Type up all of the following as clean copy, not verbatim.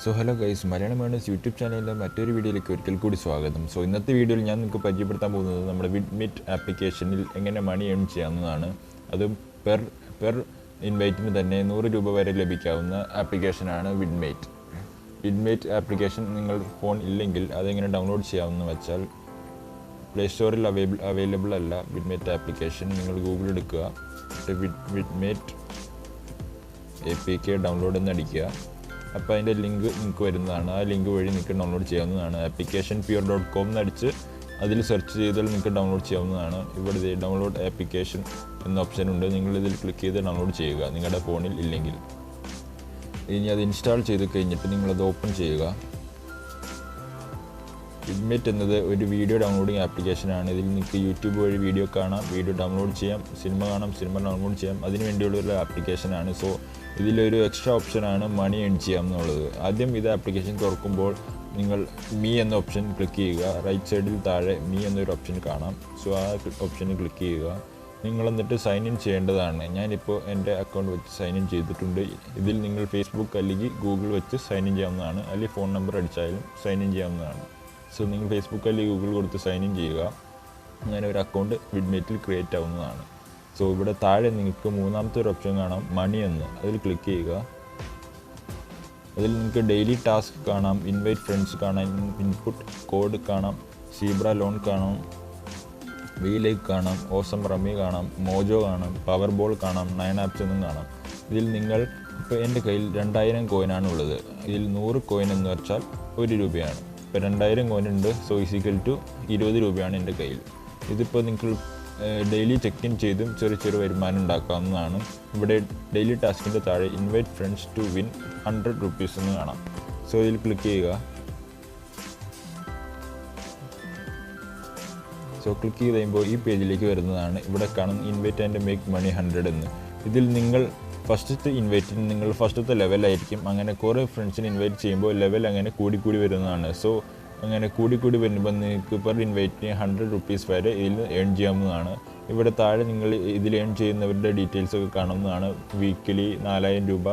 So hello guys, Malayalam YouTube channel മറ്റൊരു വീഡിയോയിലേക്ക് ഒരിക്കൽ കൂടി സ്വാഗതം. സോ ഇന്നത്തെ വീഡിയോയിൽ ഞാൻ നിങ്ങൾക്ക് പരിചയപ്പെടുത്താൻ പോകുന്നത് നമ്മുടെ വിഡ്മേറ്റ് ആപ്ലിക്കേഷനിൽ എങ്ങനെ മണി ഏൺ ചെയ്യാവുന്നതാണ്. അതും പെർ ഇൻവൈറ്റിന് തന്നെ 100 രൂപ വരെ ലഭിക്കാവുന്ന ആപ്ലിക്കേഷനാണ് വിഡ്മേറ്റ്. വിഡ്മേറ്റ് ആപ്ലിക്കേഷൻ നിങ്ങൾ ഫോൺ ഇല്ലെങ്കിൽ അതെങ്ങനെ ഡൗൺലോഡ് ചെയ്യാമെന്ന് വെച്ചാൽ പ്ലേ സ്റ്റോറിൽ അവൈലബിൾ അല്ല വിഡ്മേറ്റ് ആപ്ലിക്കേഷൻ. നിങ്ങൾ ഗൂഗിൾ എടുക്കുക, വിഡ്മേറ്റ് APK ഡൗൺലോഡ് എന്ന് അടിക്കുക. അപ്പോൾ അതിൻ്റെ ലിങ്ക് നിങ്ങൾക്ക് വരുന്നതാണ്. ആ ലിങ്ക് വഴി നിങ്ങൾക്ക് ഡൗൺലോഡ് ചെയ്യാവുന്നതാണ്. applicationpure.com എന്നടിച്ച് അതിൽ സെർച്ച് ചെയ്താൽ നിങ്ങൾക്ക് ഡൗൺലോഡ് ചെയ്യാവുന്നതാണ്. ഇവിടെ ഡൗൺലോഡ് ആപ്ലിക്കേഷൻ എന്ന ഓപ്ഷൻ ഉണ്ട്. നിങ്ങളിതിൽ ക്ലിക്ക് ചെയ്ത് ഡൗൺലോഡ് ചെയ്യുക നിങ്ങളുടെ ഫോണിൽ ഇല്ലെങ്കിൽ. ഇനി അത് ഇൻസ്റ്റാൾ ചെയ്ത് കഴിഞ്ഞിട്ട് നിങ്ങളത് ഓപ്പൺ ചെയ്യുക. വിഡ്മേറ്റ് എന്നത് ഒരു വീഡിയോ ഡൗൺലോഡിങ് ആപ്ലിക്കേഷനാണ്. ഇതിൽ നിങ്ങൾക്ക് യൂട്യൂബ് വഴി വീഡിയോ കാണാം, വീഡിയോ ഡൗൺലോഡ് ചെയ്യാം, സിനിമ കാണാം, സിനിമ ഡൗൺലോഡ് ചെയ്യാം. അതിന് വേണ്ടിയുള്ളൊരു ആപ്ലിക്കേഷനാണ്. സോ ഇതിലൊരു എക്സ്ട്രാ ഓപ്ഷനാണ് മണി ഏൺ ചെയ്യാം എന്നുള്ളത്. ആദ്യം ഇത് ആപ്ലിക്കേഷൻ തുറക്കുമ്പോൾ നിങ്ങൾ മീ എന്ന ഓപ്ഷൻ ക്ലിക്ക് ചെയ്യുക. റൈറ്റ് സൈഡിൽ താഴെ മീ എന്നൊരു ഓപ്ഷൻ കാണാം. സോ ആ ഓപ്ഷനിൽ ക്ലിക്ക് ചെയ്യുക. നിങ്ങൾ എന്നിട്ട് സൈൻ ഇൻ ചെയ്യേണ്ടതാണ്. ഞാനിപ്പോൾ എൻ്റെ അക്കൗണ്ട് വെച്ച് സൈൻ ഇൻ ചെയ്തിട്ടുണ്ട്. ഇതിൽ നിങ്ങൾ ഫേസ്ബുക്ക് അല്ലെങ്കിൽ ഗൂഗിൾ വെച്ച് സൈൻ ഇൻ ചെയ്യാവുന്നതാണ്, അല്ലെങ്കിൽ ഫോൺ നമ്പർ അടിച്ചാലും സൈൻ ഇൻ ചെയ്യാവുന്നതാണ്. സോ നിങ്ങൾ ഫേസ്ബുക്ക് അല്ലെങ്കിൽ ഗൂഗിൾ കൊടുത്ത് സൈൻ ഇൻ ചെയ്യുക. അങ്ങനെ ഒരു അക്കൗണ്ട് വിഡ്മേറ്റിൽ ക്രിയേറ്റ് ആവുന്നതാണ്. സോ ഇവിടെ താഴെ നിങ്ങൾക്ക് മൂന്നാമത്തെ ഒരു ഓപ്ഷൻ കാണാം, മണി എന്ന്. അതിൽ ക്ലിക്ക് ചെയ്യുക. അതിൽ നിങ്ങൾക്ക് ഡെയിലി ടാസ്ക് കാണാം, ഇൻവൈറ്റ് ഫ്രണ്ട്സ് കാണാം, ഇൻപുട്ട് കോഡ് കാണാം, സീബ്ര ലോൺ കാണാം, വീലേക്ക് കാണാം, ഓസം റമ്മി കാണാം, മോജോ കാണാം, പവർ ബോൾ കാണാം, 9 ആപ്സ് എന്നും കാണാം. ഇതിൽ നിങ്ങൾ ഇപ്പോൾ എൻ്റെ കയ്യിൽ 2000 കോയിനാണ് ഉള്ളത്. ഇതിൽ 100 കോയിൻ എന്ന് വെച്ചാൽ 1 രൂപയാണ്. ഇപ്പോൾ 2000 കോയിൻ ഉണ്ട്. സോ ഈസിക്കൽ ടു 20 രൂപയാണ് എൻ്റെ കയ്യിൽ. ഇതിപ്പോൾ നിങ്ങൾ ഡെയിലി ചെക്ക് ഇൻ ചെയ്തും ചെറിയ വരുമാനം ഉണ്ടാക്കാവുന്നതാണ്. ഇവിടെ ഡെയിലി ടാസ്കിൻ്റെ താഴെ invite friends to win 100 rupees എന്ന് കാണാം. സോ ഇതിൽ ക്ലിക്ക് ചെയ്യുക. സോ ക്ലിക്ക് ചെയ്ത് കഴിയുമ്പോൾ ഈ പേജിലേക്ക് വരുന്നതാണ്. ഇവിടെ കാണും ഇൻവൈറ്റ് ആൻഡ് മേക്ക് മണി 100 എന്ന്. ഇതിൽ നിങ്ങൾ ഫസ്റ്റത്തെ ഇൻവൈറ്റിന് നിങ്ങൾ ഫസ്റ്റത്തെ ലെവലായിരിക്കും. അങ്ങനെ കുറേ ഫ്രണ്ട്സിന് ഇൻവൈറ്റ് ചെയ്യുമ്പോൾ ലെവൽ അങ്ങനെ കൂടി വരുന്നതാണ്. സോ അങ്ങനെ കൂടി വരുമ്പോൾ നിങ്ങൾക്ക് പെർ ഇൻവൈറ്റിന് 100 റുപ്പീസ് വരെ ഇതിൽ ഏൺ ചെയ്യാവുന്നതാണ്. ഇവിടെ താഴെ നിങ്ങൾ ഇതിൽ ഏൺ ചെയ്യുന്നവരുടെ ഡീറ്റെയിൽസ് ഒക്കെ കാണുന്നതാണ്. വീക്കിലി 4000 രൂപ,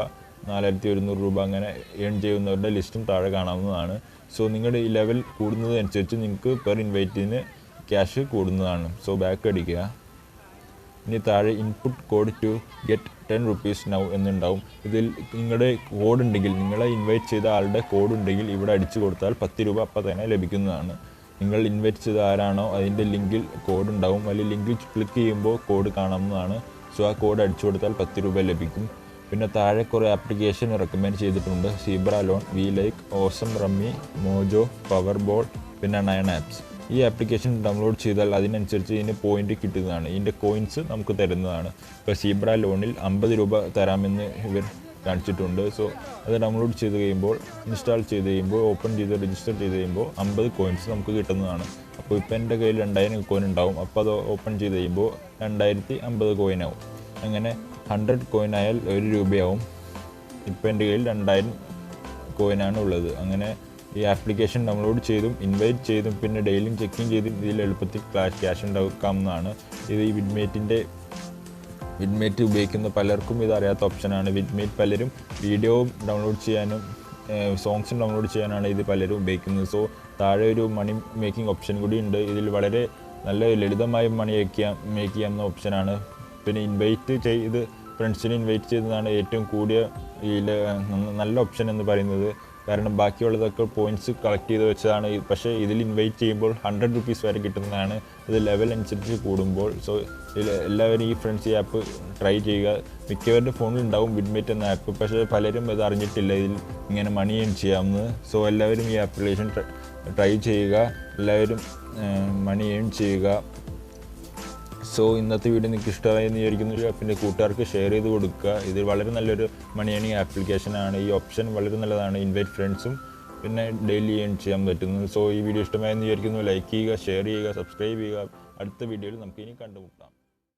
4100 രൂപ അങ്ങനെ ഏൺ ചെയ്യുന്നവരുടെ ലിസ്റ്റും താഴെ കാണാവുന്നതാണ്. സോ നിങ്ങളുടെ ഈ ലെവൽ കൂടുന്നതനുസരിച്ച് നിങ്ങൾക്ക് പെർ ഇൻവൈറ്റിന് ക്യാഷ് കൂടുന്നതാണ്. സോ ബാക്ക് അടിക്കുക. ഇനി താഴെ input code to get 10 rupees now എന്നുണ്ടാവും. ഇതിൽ നിങ്ങളുടെ കോഡ് ഉണ്ടെങ്കിൽ, നിങ്ങളെ ഇൻവൈറ്റ് ചെയ്ത ആളുടെ കോഡ് ഉണ്ടെങ്കിൽ ഇവിടെ അടിച്ചു കൊടുത്താൽ 10 രൂപ അപ്പം തന്നെ ലഭിക്കുന്നതാണ്. നിങ്ങൾ ഇൻവൈറ്റ് ചെയ്ത ആരാണോ അതിൻ്റെ ലിങ്കിൽ കോഡ് ഉണ്ടാവും. അല്ലെങ്കിൽ ലിങ്കിൽ ക്ലിക്ക് ചെയ്യുമ്പോൾ കോഡ് കാണാവുന്നതാണ്. സോ ആ കോഡ് അടിച്ചു കൊടുത്താൽ 10 രൂപ ലഭിക്കും. പിന്നെ താഴെ കുറേ ആപ്ലിക്കേഷൻ റെക്കമെൻഡ് ചെയ്തിട്ടുണ്ട്. സീബ്ര ലോൺ, വീലേക്ക്, Awesome Rummy, Mojo, Power Ball, പിന്നെ 9 ആപ്സ്. ഈ ആപ്ലിക്കേഷൻ ഡൗൺലോഡ് ചെയ്താൽ അതിനനുസരിച്ച് ഇതിന് പോയിൻ്റ് കിട്ടുന്നതാണ്. ഇതിൻ്റെ കോയിൻസ് നമുക്ക് തരുന്നതാണ്. ഇപ്പോൾ സീബ്ര ലോണിൽ 50 രൂപ തരാമെന്ന് ഇവർ കാണിച്ചിട്ടുണ്ട്. സോ അത് ഡൗൺലോഡ് ചെയ്ത് കഴിയുമ്പോൾ, ഇൻസ്റ്റാൾ ചെയ്ത് കഴിയുമ്പോൾ, ഓപ്പൺ ചെയ്ത് രജിസ്റ്റർ ചെയ്ത് കഴിയുമ്പോൾ 50 കോയിൻസ് നമുക്ക് കിട്ടുന്നതാണ്. അപ്പോൾ ഇപ്പോൾ എൻ്റെ കയ്യിൽ 2000 കോയിൻ ഉണ്ടാവും. അപ്പോൾ അത് ഓപ്പൺ ചെയ്ത് കഴിയുമ്പോൾ 2050 കോയിൻ ആവും. അങ്ങനെ 100 കോയിൻ ആയാൽ 1 രൂപയാവും. ഇപ്പോൾ എൻ്റെ കയ്യിൽ 2000 കോയിനാണ് ഉള്ളത്. അങ്ങനെ ഈ ആപ്ലിക്കേഷൻ ഡൗൺലോഡ് ചെയ്തും ഇൻവൈറ്റ് ചെയ്തും പിന്നെ ഡെയിലിയും ചെക്കിങ് ചെയ്തും ഇതിൽ എളുപ്പത്തിൽ ക്യാഷ് ഉണ്ടാക്കാവുന്നതാണ്. ഇത് ഈ വിഡ്മേറ്റ് ഉപയോഗിക്കുന്ന പലർക്കും ഇത് അറിയാത്ത ഓപ്ഷനാണ്. വിഡ്മേറ്റ് പലരും വീഡിയോ ഡൗൺലോഡ് ചെയ്യാനും സോങ്സും ഡൗൺലോഡ് ചെയ്യാനാണ് ഇത് പലരും ഉപയോഗിക്കുന്നത്. സോ താഴെ ഒരു മണി മേക്കിംഗ് ഓപ്ഷൻ കൂടി ഉണ്ട്. ഇതിൽ വളരെ നല്ല ലളിതമായി മണി മേക്ക് ചെയ്യാവുന്ന ഓപ്ഷനാണ്. പിന്നെ ഇൻവൈറ്റ് ചെയ്ത് ഫ്രണ്ട്സിനെ ഇൻവൈറ്റ് ചെയ്തതാണ് ഏറ്റവും കൂടിയ നല്ല ഓപ്ഷൻ എന്ന് പറയുന്നത്. കാരണം ബാക്കിയുള്ളതൊക്കെ പോയിൻറ്റ്സ് കളക്ട് ചെയ്ത് വെച്ചതാണ്. പക്ഷേ ഇതിൽ ഇൻവൈറ്റ് ചെയ്യുമ്പോൾ 100 റുപ്പീസ് വരെ കിട്ടുന്നതാണ്. ഇത് ലെവൽ അനുസരിച്ച് കൂടുമ്പോൾ. സോ എല്ലാവരും ഈ ഫ്രണ്ട്സ് ഈ ആപ്പ് ട്രൈ ചെയ്യുക. മിക്കവരുടെ ഫോണിൽ ഉണ്ടാവും വിഡ്മേറ്റ് എന്ന ആപ്പ്. പക്ഷേ പലരും ഇത് അറിഞ്ഞിട്ടില്ല ഇതിൽ ഇങ്ങനെ മണി ഏൺ ചെയ്യാമെന്ന്. സോ എല്ലാവരും ഈ ആപ്ലിക്കേഷൻ ട്രൈ ചെയ്യുക. എല്ലാവരും മണി ഏൺ ചെയ്യുക. സോ ഇന്നത്തെ വീഡിയോ നിങ്ങൾക്ക് ഇഷ്ടമായെന്ന് വിചാരിക്കുന്നു. പിന്നെ കൂട്ടുകാർക്ക് ഷെയർ ചെയ്ത് കൊടുക്കുക. ഇത് വളരെ നല്ലൊരു മണി ഏണിങ് ആപ്ലിക്കേഷനാണ്. ഈ ഓപ്ഷൻ വളരെ നല്ലതാണ്. ഇൻവൈറ്റ് ഫ്രണ്ട്സും പിന്നെ ഡെയിലി ഏൺ ചെയ്യാൻ പറ്റുന്നു. സോ ഈ വീഡിയോ ഇഷ്ടമായെന്ന് വിചാരിക്കുന്നു. ലൈക്ക് ചെയ്യുക, ഷെയർ ചെയ്യുക, സബ്സ്ക്രൈബ് ചെയ്യുക. അടുത്ത വീഡിയോയിൽ നമുക്ക് ഇനി കണ്ടുമുട്ടാം.